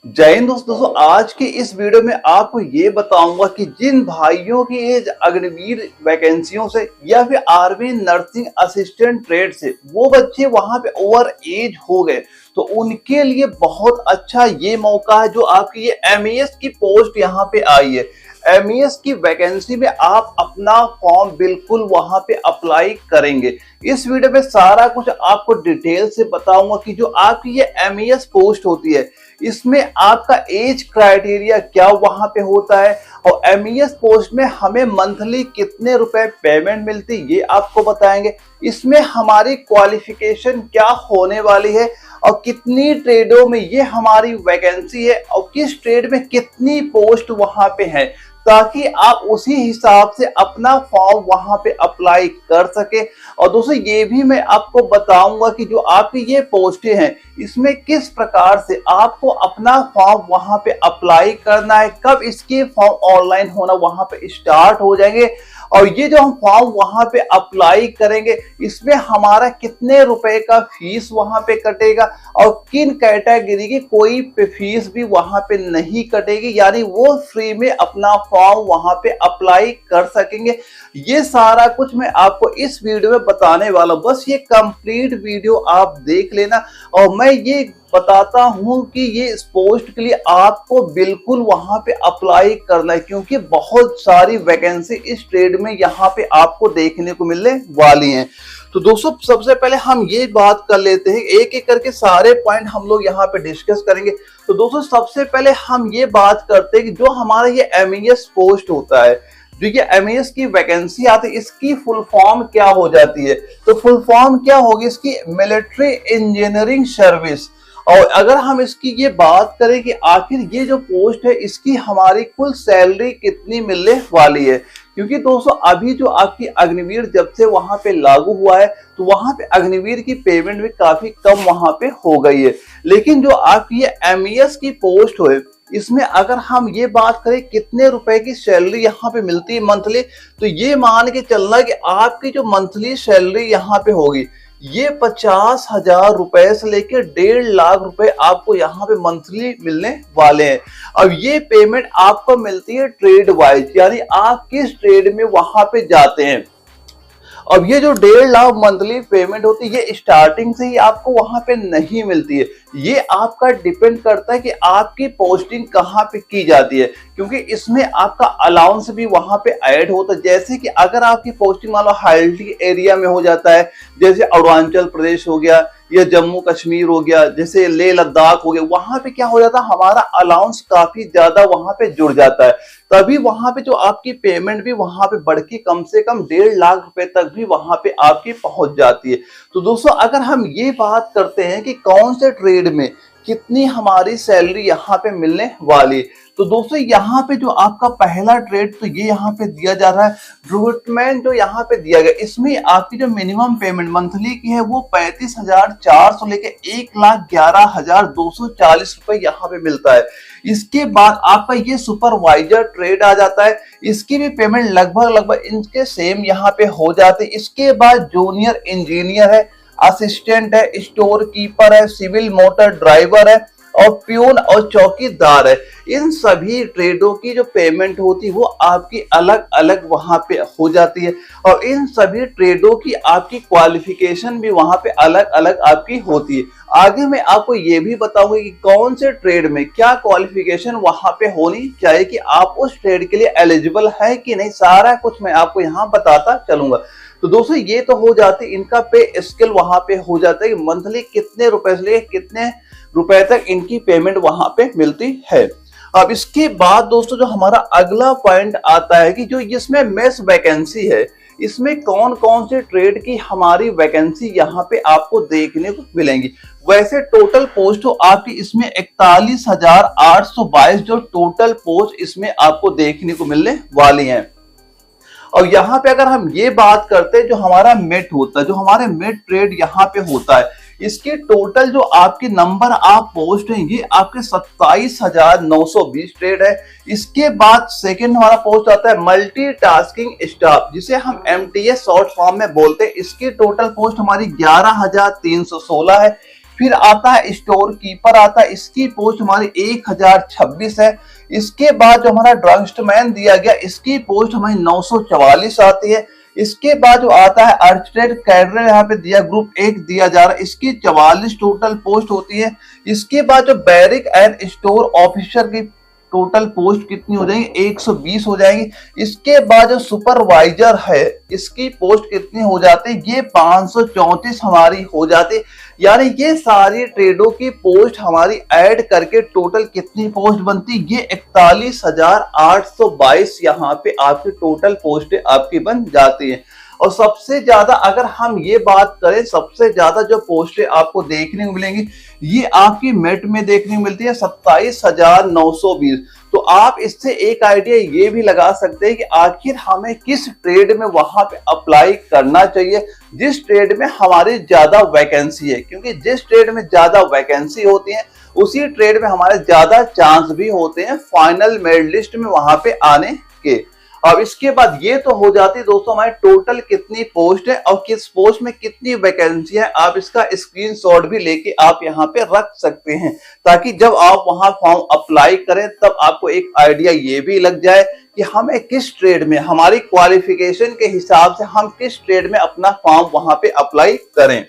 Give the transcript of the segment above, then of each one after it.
जय हिंद दोस्तों, आज की इस वीडियो में आपको ये बताऊंगा कि जिन भाइयों की एज अग्निवीर वैकेंसियों से या फिर आर्मी नर्सिंग असिस्टेंट ट्रेड से वो बच्चे वहां पे ओवर एज हो गए तो उनके लिए बहुत अच्छा ये मौका है। जो आपकी ये एमईएस की पोस्ट यहाँ पे आई है, एमईएस की वैकेंसी में आप अपना फॉर्म बिल्कुल वहां पे अप्लाई करेंगे। इस वीडियो में सारा कुछ आपको डिटेल से बताऊंगा कि जो आपकी ये एमईएस पोस्ट होती है इसमें आपका एज क्राइटेरिया क्या वहां पे होता है और एमईएस पोस्ट में हमें मंथली कितने रुपए पेमेंट मिलती है ये आपको बताएंगे। इसमें हमारी क्वालिफिकेशन क्या होने वाली है और कितनी ट्रेडों में ये हमारी वैकेंसी है और किस ट्रेड में कितनी पोस्ट वहां पे है, ताकि आप उसी हिसाब से अपना फॉर्म वहां पे अप्लाई कर सके। और दोस्तों ये भी मैं आपको बताऊंगा कि जो आपकी ये पोस्टें हैं इसमें किस प्रकार से आपको अपना फॉर्म वहां पे अप्लाई करना है, कब इसके फॉर्म ऑनलाइन होना वहां पे स्टार्ट हो जाएंगे और ये जो हम फॉर्म वहां पे अप्लाई करेंगे इसमें हमारा कितने रुपए का फीस वहां पे कटेगा और किन कैटेगरी की कोई फीस भी वहां पे नहीं कटेगी, यानी वो फ्री में अपना फॉर्म वहां पे अप्लाई कर सकेंगे। ये सारा कुछ मैं आपको इस वीडियो में बताने वाला हूं, बस ये कंप्लीट वीडियो आप देख लेना। और मैं ये बताता हूं कि ये इस पोस्ट के लिए आपको बिल्कुल वहां पे अप्लाई करना है क्योंकि बहुत सारी वैकेंसी इस ट्रेड में यहाँ पे आपको देखने को मिलने वाली हैं। तो दोस्तों सबसे पहले हम ये बात कर लेते हैं, एक एक करके सारे पॉइंट हम लोग यहाँ पे डिस्कस करेंगे। तो दोस्तों सबसे पहले हम ये बात करते हैं कि जो हमारा ये एमईएस पोस्ट होता है, जो ये एमईएस की वैकेंसी आती है, इसकी फुल फॉर्म क्या हो जाती है। तो फुल फॉर्म क्या होगी इसकी, मिलिट्री इंजीनियरिंग सर्विस। और अगर हम इसकी ये बात करें कि आखिर ये जो पोस्ट है इसकी हमारी कुल सैलरी कितनी मिलने वाली है, क्योंकि दोस्तों अभी जो आपकी अग्निवीर जब से वहां पे लागू हुआ है तो वहां पे अग्निवीर की पेमेंट भी काफी कम वहां पे हो गई है। लेकिन जो आपकी ये एमईएस की पोस्ट है इसमें अगर हम ये बात करें कितने रुपए की सैलरी यहाँ पे मिलती है मंथली, तो ये मान के चलना कि आपकी जो मंथली सैलरी यहाँ पे होगी ये 50,000 रुपए से लेकर 1.5 लाख रुपए आपको यहाँ पे मंथली मिलने वाले हैं। अब ये पेमेंट आपको मिलती है ट्रेड वाइज, यानी आप किस ट्रेड में वहां पे जाते हैं। अब ये जो 1.5 लाख मंथली पेमेंट होती है ये स्टार्टिंग से ही आपको वहां पे नहीं मिलती है, ये आपका डिपेंड करता है कि आपकी पोस्टिंग कहाँ पे की जाती है, क्योंकि इसमें आपका अलाउंस भी वहां पे ऐड होता है। जैसे कि अगर आपकी पोस्टिंग मान लो हाइल्टी एरिया में हो जाता है, जैसे अरुणाचल प्रदेश हो गया या जम्मू कश्मीर हो गया, जैसे लेह लद्दाख हो गया, वहां पे क्या हो जाता है हमारा अलाउंस काफी ज्यादा वहां पे जुड़ जाता है, तभी वहां पे जो आपकी पेमेंट भी वहां पे बढ़ के कम से कम 1.5 लाख रुपए तक भी वहां पे आपकी पहुंच जाती है। तो दोस्तों अगर हम ये बात करते हैं कि कौन से ट्रेड में कितनी हमारी सैलरी यहाँ पे मिलने वाली, तो दोस्तों यहाँ पे जो आपका पहला ट्रेड तो ये यहाँ पे दिया जा रहा है रिक्रूटमेंट, जो यहाँ पे दिया गया इसमें आपकी जो मिनिमम पेमेंट मंथली की है वो 35,400 लेके 1,11,240 रुपए यहाँ पे मिलता है। इसके बाद आपका ये सुपरवाइजर ट्रेड आ जाता है, इसकी भी पेमेंट लगभग इनके सेम यहाँ पे हो जाती है। इसके बाद जूनियर इंजीनियर है, असिस्टेंट है, स्टोर कीपर है, सिविल मोटर ड्राइवर है और प्यून और चौकीदार है। इन सभी ट्रेडों की जो पेमेंट होती है वो आपकी अलग अलग वहां पे हो जाती है और इन सभी ट्रेडों की आपकी क्वालिफिकेशन भी वहां पे अलग अलग आपकी होती है। आगे मैं आपको ये भी बताऊंगा कि कौन से ट्रेड में क्या क्वालिफिकेशन वहां पे होनी चाहिए कि आप उस ट्रेड के लिए एलिजिबल है कि नहीं, सारा कुछ मैं आपको यहाँ बताता चलूंगा। तो दोस्तों ये तो हो जाती, इनका पे स्केल वहां पे हो जाता है कि मंथली कितने रुपए से लेकर कितने रुपए तक इनकी पेमेंट वहां पे मिलती है। अब इसके बाद दोस्तों जो हमारा अगला पॉइंट आता है कि जो इसमें मेस वैकेंसी है इसमें कौन कौन से ट्रेड की हमारी वैकेंसी यहाँ पे आपको देखने को मिलेंगी। वैसे टोटल पोस्ट तो आपकी इसमें 41,822 जो टोटल पोस्ट इसमें आपको देखने को मिलने वाली हैं। और यहाँ पे अगर हम ये बात करते हैं जो हमारा मेट होता है, जो हमारे मेट ट्रेड यहाँ पे होता है, इसके टोटल जो आपके नंबर आप पोस्ट हैं ये आपके 27,920 ट्रेड है। इसके बाद सेकंड हमारा पोस्ट आता है मल्टीटास्किंग स्टाफ, जिसे हम एमटीएस शॉर्ट फॉर्म में बोलते हैं। इसकी टोटल पोस्ट हमारी 11,316 है। फिर आता है स्टोर कीपर आता है, इसकी पोस्ट हमारी 1026 है। इसके बाद जो हमारा ड्रगस्टमैन दिया गया, इसकी पोस्ट हमारी 944 आती है। इसके बाद जो आता है अर्चरेड कैडरल, यहाँ पे दिया ग्रुप 1 दिया जा रहा है, इसकी 44 टोटल पोस्ट होती है। इसके बाद जो बैरिक एंड स्टोर ऑफिसर की टोटल पोस्ट कितनी हो जाएंगी, 120 हो जाएंगी। इसके बाद जो सुपरवाइजर है, इसकी पोस्ट कितनी हो जाती है, ये 534 हमारी हो जाती। यानी ये सारी ट्रेडों की पोस्ट हमारी ऐड करके टोटल कितनी पोस्ट बनती, ये 41,822 यहाँ पे आपकी टोटल पोस्ट आपकी बन जाती है। और सबसे ज्यादा अगर हम ये बात करें, सबसे ज्यादा जो पोस्टें आपको देखने को मिलेंगी, ये आपकी मेट में देखने को मिलती है 27,920। तो आप इससे एक आइडिया ये भी लगा सकते हैं कि आखिर हमें किस ट्रेड में वहां पे अप्लाई करना चाहिए, जिस ट्रेड में हमारी ज्यादा वैकेंसी है। क्योंकि जिस ट्रेड में ज्यादा वैकेंसी होती है, उसी ट्रेड में हमारे ज्यादा चांस भी होते हैं फाइनल मेरिट लिस्ट में वहां पे आने के। अब इसके बाद ये तो हो जाती है दोस्तों हमारे टोटल कितनी पोस्ट है और किस पोस्ट में कितनी वैकेंसी है। आप इसका स्क्रीनशॉट भी लेके आप यहाँ पे रख सकते हैं, ताकि जब आप वहां फॉर्म अप्लाई करें तब आपको एक आइडिया ये भी लग जाए कि हमें किस ट्रेड में, हमारी क्वालिफिकेशन के हिसाब से हम किस ट्रेड में अपना फॉर्म वहां पे अप्लाई करें।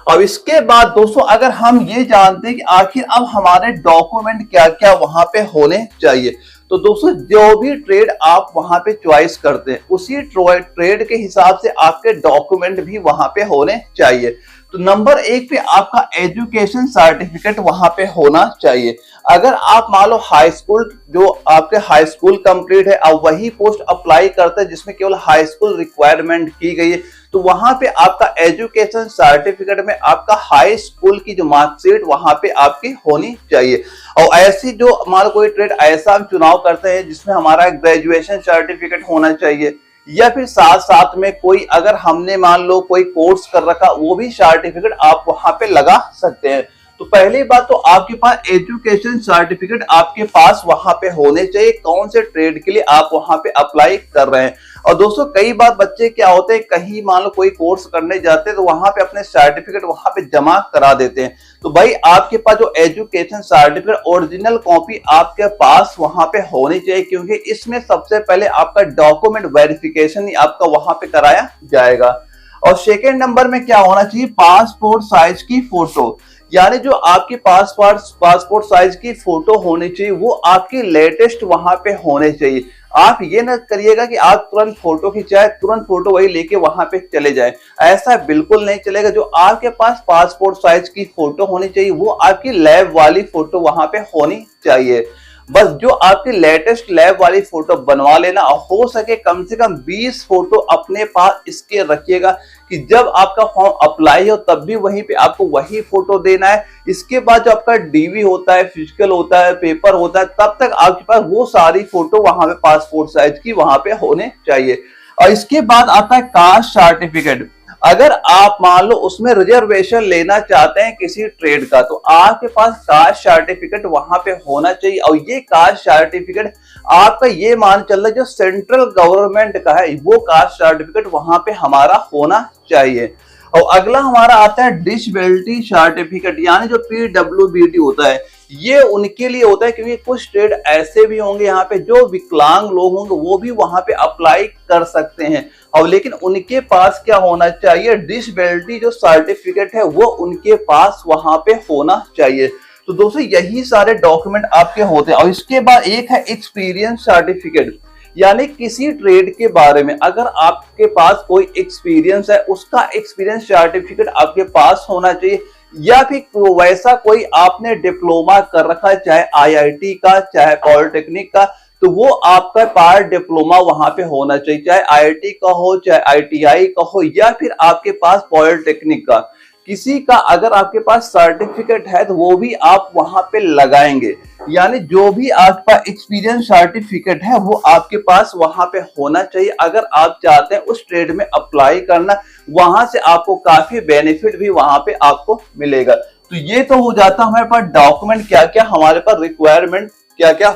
अब इसके बाद दोस्तों अगर हम ये जानते हैं कि आखिर अब हमारे डॉक्यूमेंट क्या क्या वहां पे होने चाहिए, तो दोस्तों जो भी ट्रेड आप वहां पे चॉइस करते हैं, उसी ट्रेड के हिसाब से आपके डॉक्यूमेंट भी वहां पे होने चाहिए। तो नंबर 1 पे आपका एजुकेशन सर्टिफिकेट वहां पे होना चाहिए। अगर आप मान लो हाई स्कूल, जो आपके हाई स्कूल कंप्लीट है, अब वही पोस्ट अप्लाई करते हैं जिसमें केवल हाई स्कूल रिक्वायरमेंट की गई है, तो वहां पे आपका एजुकेशन सर्टिफिकेट में आपका हाई स्कूल की जो मार्कशीट वहां पे आपकी होनी चाहिए। और ऐसी जो मान लो कोई ट्रेड ऐसा चुनाव करते हैं जिसमें हमारा ग्रेजुएशन सर्टिफिकेट होना चाहिए, या फिर साथ साथ में कोई अगर हमने मान लो कोई कोर्स कर रखा, वो भी सर्टिफिकेट आप वहां पे लगा सकते हैं। तो पहली बात तो आपके पास एजुकेशन सर्टिफिकेट आपके पास वहां पे होने चाहिए, कौन से ट्रेड के लिए आप वहां पे अप्लाई कर रहे हैं। और दोस्तों कई बार बच्चे क्या होते हैं, कहीं मान लो कोई कोर्स करने जाते हैं तो वहां पे अपने सर्टिफिकेट वहां पे जमा करा देते हैं। तो भाई आपके पास जो एजुकेशन सर्टिफिकेट ओरिजिनल कॉपी आपके पास वहां पे होनी चाहिए, क्योंकि इसमें सबसे पहले आपका डॉक्यूमेंट वेरिफिकेशन ही आपका वहां पे कराया जाएगा। और सेकेंड नंबर में क्या होना चाहिए, पासपोर्ट साइज की फोटो। यानी जो आपके पासपोर्ट साइज की फोटो होनी चाहिए, वो आपकी लेटेस्ट वहां पे होने चाहिए। आप ये न करिएगा कि आप तुरंत फोटो खिंचाए, तुरंत फोटो वही लेके वहां पे चले जाए, ऐसा बिल्कुल नहीं चलेगा। जो आपके पास पासपोर्ट साइज की फोटो होनी चाहिए, वो आपकी लैब वाली फोटो वहां पे होनी चाहिए। बस जो आपकी लेटेस्ट लैब वाली फोटो बनवा लेना, और हो सके कम से कम 20 फोटो अपने पास इसके रखिएगा कि जब आपका फॉर्म अप्लाई हो तब भी वहीं पे आपको वही फोटो देना है। इसके बाद जो आपका डीवी होता है, फिजिकल होता है, पेपर होता है, तब तक आपके पास वो सारी फोटो वहां पे पासपोर्ट साइज की वहां पे होने चाहिए। और इसके बाद आता है कास्ट सर्टिफिकेट। अगर आप मान लो उसमें रिजर्वेशन लेना चाहते हैं किसी ट्रेड का, तो आपके पास कास्ट सर्टिफिकेट वहां पे होना चाहिए। और ये कास्ट सर्टिफिकेट आपका ये मान चल रहा है जो सेंट्रल गवर्नमेंट का है, वो कास्ट सर्टिफिकेट वहां पे हमारा होना चाहिए। और अगला हमारा आता है डिसेबिलिटी सर्टिफिकेट, यानी जो PWBD होता है, ये उनके लिए होता है, क्योंकि कुछ ट्रेड ऐसे भी होंगे यहाँ पे जो विकलांग लोग होंगे, वो भी वहां पे अप्लाई कर सकते हैं। और लेकिन उनके पास क्या होना चाहिए, डिसेबिलिटी जो सर्टिफिकेट है वो उनके पास वहां पे होना चाहिए। तो दोस्तों यही सारे डॉक्यूमेंट आपके होते हैं। और इसके बाद एक है एक्सपीरियंस सर्टिफिकेट, यानी किसी ट्रेड के बारे में अगर आपके पास कोई एक्सपीरियंस है, उसका एक्सपीरियंस सर्टिफिकेट आपके पास होना चाहिए। या फिर वैसा कोई आपने डिप्लोमा कर रखा है, चाहे IIT का, चाहे पॉलिटेक्निक का, तो वो आपका पार डिप्लोमा वहां पे होना चाहिए, चाहे IIT का हो, चाहे ITI का हो, या फिर आपके पास पॉलिटेक्निक का किसी का अगर आपके पास सर्टिफिकेट है तो वो भी आप वहां पे लगाएंगे। यानी जो भी आपका एक्सपीरियंस सर्टिफिकेट है वो आपके पास वहां पे होना चाहिए, अगर आप चाहते हैं उस ट्रेड में अप्लाई करना। वहां से आपको काफी बेनिफिट भी वहां पे आपको मिलेगा। तो ये तो हो जाता हमारे पास डॉक्यूमेंट क्या क्या हमारे पास रिक्वायरमेंट क्या क्या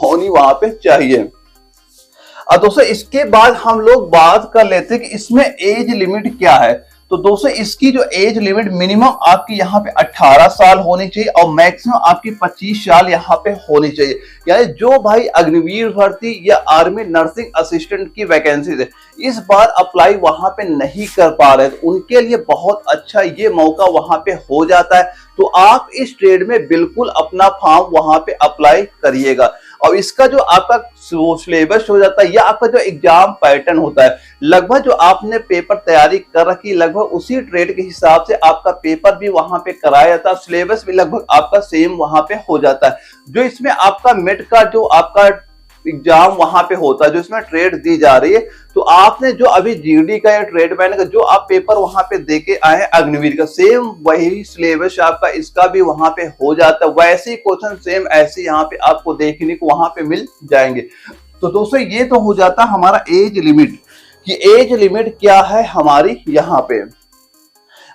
होनी वहां पे चाहिए। अब दोस्तों इसके बाद हम लोग बात कर लेते हैं कि इसमें एज लिमिट क्या है। तो दोस्तों इसकी जो एज लिमिट मिनिमम आपकी यहाँ पे 18 साल होनी चाहिए और मैक्सिमम आपकी 25 साल यहाँ पे होनी चाहिए। यानी जो भाई अग्निवीर भर्ती या आर्मी नर्सिंग असिस्टेंट की वैकेंसी है इस बार अप्लाई वहां पे नहीं कर पा रहे तो उनके लिए बहुत अच्छा ये मौका वहां पे हो जाता है। तो आप इस ट्रेड में बिल्कुल अपना फॉर्म वहां पे अप्लाई करिएगा। और इसका जो आपका सिलेबस हो जाता है या आपका जो एग्जाम पैटर्न होता है लगभग जो आपने पेपर तैयारी कर रखी लगभग उसी ट्रेड के हिसाब से आपका पेपर भी वहां पे कराया जाता है, सिलेबस भी लगभग आपका सेम वहां पे हो जाता है। जो इसमें आपका मेट का जो आपका एग्जाम वहां पे होता है जो इसमें ट्रेड दी जा रही है तो आपने जो अभी जीडी का या ट्रेडमैन का जो आप पेपर वहां पे देके आए हैं अग्निवीर का सेम वही सिलेबस आपका इसका भी वहां पे हो जाता है। वैसे ही क्वेश्चन सेम ऐसे यहाँ पे आपको देखने को वहां पे मिल जाएंगे। तो दोस्तों ये तो हो जाता हमारा एज लिमिट कि एज लिमिट क्या है हमारी यहाँ पे।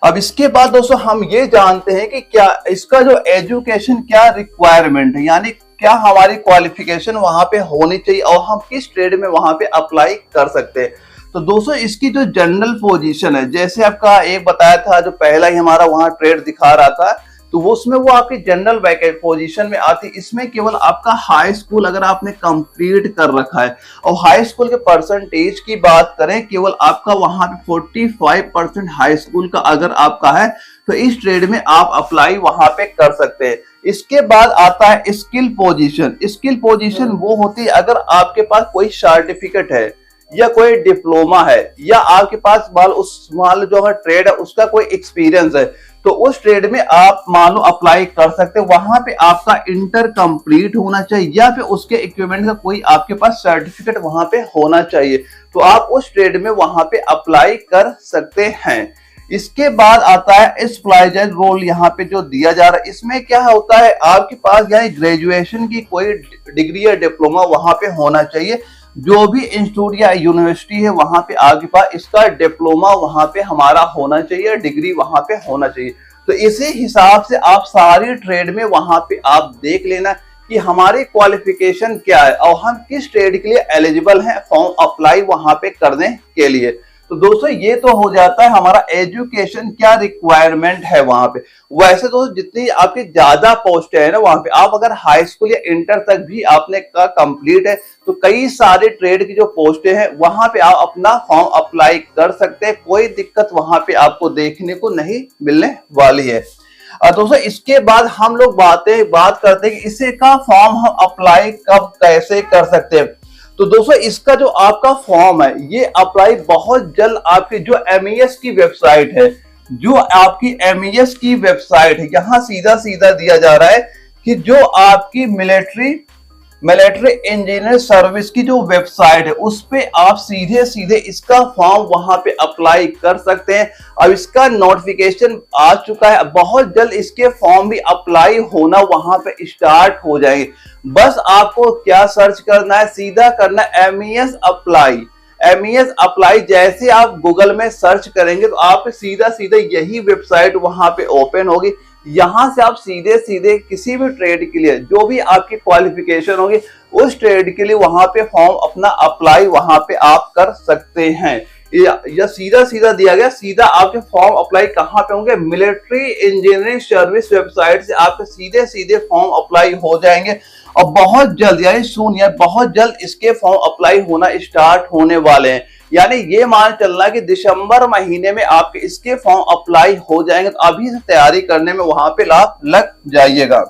अब इसके बाद दोस्तों हम ये जानते हैं कि क्या इसका जो एजुकेशन क्या रिक्वायरमेंट है यानी क्या हमारी क्वालिफिकेशन वहां पे होनी चाहिए और हम किस ट्रेड में वहां पे अप्लाई कर सकते हैं। तो दोस्तों इसकी जो जनरल पोजीशन है जैसे आपका एक बताया था जो पहला ही हमारा वहां ट्रेड दिखा रहा था तो वो उसमें वो आपकी जनरल वैकेंट पोजीशन में आती। इसमें केवल आपका हाई स्कूल अगर आपने कंप्लीट कर रखा है और हाई स्कूल के परसेंटेज की बात करें केवल आपका वहां पे 45% हाई स्कूल का अगर आपका है तो इस ट्रेड में आप अप्लाई वहां पे कर सकते हैं। इसके बाद आता है स्किल पोजीशन। स्किल पोजीशन वो होती है अगर आपके पास कोई सर्टिफिकेट है या कोई डिप्लोमा है या आपके पास मान लो जो ट्रेड है उसका कोई एक्सपीरियंस है तो उस ट्रेड में आप मान लो अप्लाई कर सकते हैं। वहां पे आपका इंटर कंप्लीट होना चाहिए या फिर उसके इक्विपमेंट का कोई आपके पास सर्टिफिकेट वहां पे होना चाहिए तो आप उस ट्रेड में वहां पे अप्लाई कर सकते हैं। इसके बाद आता है स्प्लाइजर रोल यहाँ पे जो दिया जा रहा है इसमें क्या होता है आपके पास यानी ग्रेजुएशन की कोई डिग्री या डिप्लोमा वहां पे होना चाहिए। जो भी इंस्टीट्यूट या यूनिवर्सिटी है वहां पे आपके पास इसका डिप्लोमा वहां पे हमारा होना चाहिए डिग्री वहां पे होना चाहिए। तो इसी हिसाब से आप सारी ट्रेड में वहां पे आप देख लेना कि हमारी क्वालिफिकेशन क्या है और हम किस ट्रेड के लिए एलिजिबल हैं फॉर्म अप्लाई वहां पे करने के लिए। तो दोस्तों ये तो हो जाता है हमारा एजुकेशन क्या रिक्वायरमेंट है वहां पे। वैसे दोस्तों जितनी आपकी ज्यादा पोस्ट है ना वहां पे आप अगर हाई स्कूल या इंटर तक भी आपने का कंप्लीट है तो कई सारे ट्रेड की जो पोस्टें हैं वहां पे आप अपना फॉर्म अप्लाई कर सकते हैं। कोई दिक्कत वहां पे आपको देखने को नहीं मिलने वाली है। और दोस्तों इसके बाद हम लोग बात करते हैं कि इसे का फॉर्म हम अप्लाई कब कैसे कर सकते हैं। तो दोस्तों इसका जो आपका फॉर्म है ये अप्लाई बहुत जल्द आपकी जो MES की वेबसाइट है जो आपकी MES की वेबसाइट है यहाँ सीधा दिया जा रहा है कि जो आपकी मिलिट्री इंजीनियर सर्विस की जो वेबसाइट है उस पे आप सीधे इसका फॉर्म वहां पे अप्लाई कर सकते हैं। अब इसका नोटिफिकेशन आ चुका है बहुत जल्द इसके फॉर्म भी अप्लाई होना वहां पे स्टार्ट हो जाएंगे। बस आपको क्या सर्च करना है सीधा करना है MES अप्लाई। जैसे आप गूगल में सर्च करेंगे तो आप सीधा यही वेबसाइट वहां पे ओपन होगी। यहां से आप सीधे किसी भी ट्रेड के लिए जो भी आपकी क्वालिफिकेशन होगी उस ट्रेड के लिए वहां पे फॉर्म अपना अप्लाई वहां पे आप कर सकते हैं। या सीधा दिया गया सीधा आपके फॉर्म अप्लाई कहां पे होंगे मिलिट्री इंजीनियरिंग सर्विस वेबसाइट से आपके सीधे फॉर्म अप्लाई हो जाएंगे। और बहुत जल्द यानी सुन या बहुत जल्द इसके फॉर्म अप्लाई होना स्टार्ट होने वाले हैं। यानी ये मान चलना कि दिसंबर महीने में आपके इसके फॉर्म अप्लाई हो जाएंगे तो अभी से तैयारी करने में वहां पे लग जाइएगा।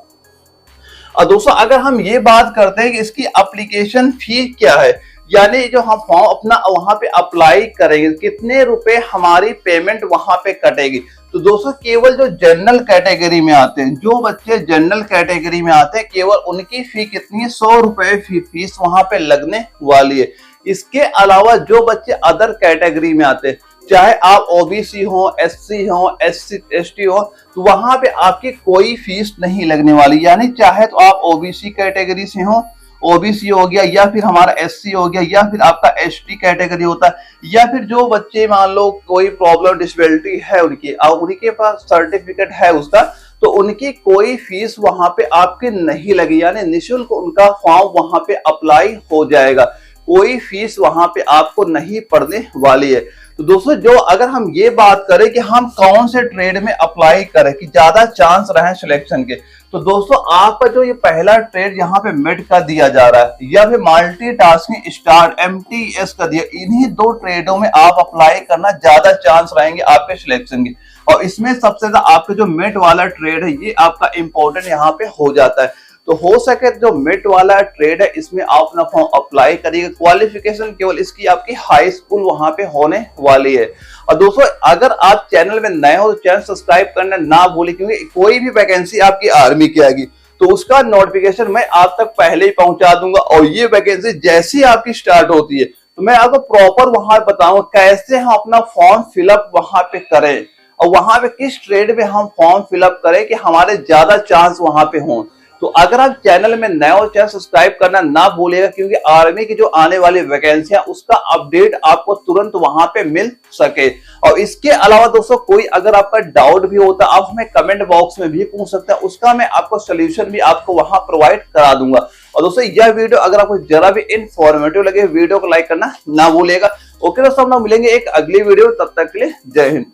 और दोस्तों अगर हम ये बात करते हैं कि इसकी एप्लीकेशन फी क्या है यानी जो हम फॉर्म अपना वहां पे अप्लाई करेंगे कितने रुपए हमारी पेमेंट वहां पे कटेगी। तो दोस्तों केवल जो जनरल कैटेगरी में आते हैं जो बच्चे जनरल कैटेगरी में आते हैं केवल उनकी फी कितनी है 100 रुपए फीस वहां पे लगने वाली है। इसके अलावा जो बच्चे अदर कैटेगरी में आते हैं चाहे आप OBC हो SC हो ST हो तो वहां पे आपकी कोई फीस नहीं लगने वाली। यानी चाहे तो आप OBC कैटेगरी से हो OBC हो गया या फिर हमारा SC हो गया या फिर आपका ST कैटेगरी होता है या फिर जो बच्चे मान लो कोई प्रॉब्लम डिसेबिलिटी है उनकी और उनके पास सर्टिफिकेट है उसका तो उनकी कोई फीस वहां पे आपके नहीं लगी यानी निःशुल्क उनका फॉर्म वहां पे अप्लाई हो जाएगा। कोई फीस वहां पे आपको नहीं पड़ने वाली है। तो दोस्तों जो अगर हम ये बात करें कि हम कौन से ट्रेड में अप्लाई करें कि ज्यादा चांस रहे सिलेक्शन के, तो दोस्तों आपका जो ये पहला ट्रेड यहाँ पे मिड का दिया जा रहा है या फिर मल्टीटास्किंग स्टार्ट MTS का दिया, इन्हीं दो ट्रेडों में आप अप्लाई करना, ज्यादा चांस रहेंगे आपके सिलेक्शन के। और इसमें सबसे ज्यादा आपका जो मिड वाला ट्रेड है ये आपका इंपॉर्टेंट यहाँ पे हो जाता है। तो हो सके जो मिड वाला ट्रेड है इसमें आप अपना फॉर्म अप्लाई करिएगा। क्वालिफिकेशन केवल इसकी आपकी हाई स्कूल वहां पे होने वाली है। और दोस्तों अगर आप चैनल में नए हो तो चैनल सब्सक्राइब करना ना भूलें, क्योंकि कोई भी वैकेंसी आपकी आर्मी की आएगी तो उसका नोटिफिकेशन मैं आप तक पहले ही पहुंचा दूंगा। और ये वैकेंसी जैसी आपकी स्टार्ट होती है तो मैं आपको प्रॉपर वहां बताऊंगा कैसे हम अपना फॉर्म फिलअप वहां पे करें और वहां पे किस ट्रेड में हम फॉर्म फिलअप करें कि हमारे ज्यादा चांस वहां पे हों। तो अगर आप चैनल में नए हो चैनल सब्सक्राइब करना ना भूलिएगा, क्योंकि आर्मी की जो आने वाली वैकेंसियां उसका अपडेट आपको तुरंत वहां पे मिल सके। और इसके अलावा दोस्तों कोई अगर आपका डाउट भी होता है आप हमें कमेंट बॉक्स में भी पूछ सकते हैं, उसका मैं आपको सोल्यूशन भी आपको वहां प्रोवाइड करा दूंगा। और दोस्तों यह वीडियो अगर आपको जरा भी इंफॉर्मेटिव लगे वीडियो को लाइक करना ना भूलिएगा। ओके दोस्तों, हम लोग मिलेंगे एक अगली वीडियो, तब तक के लिए जय हिंद।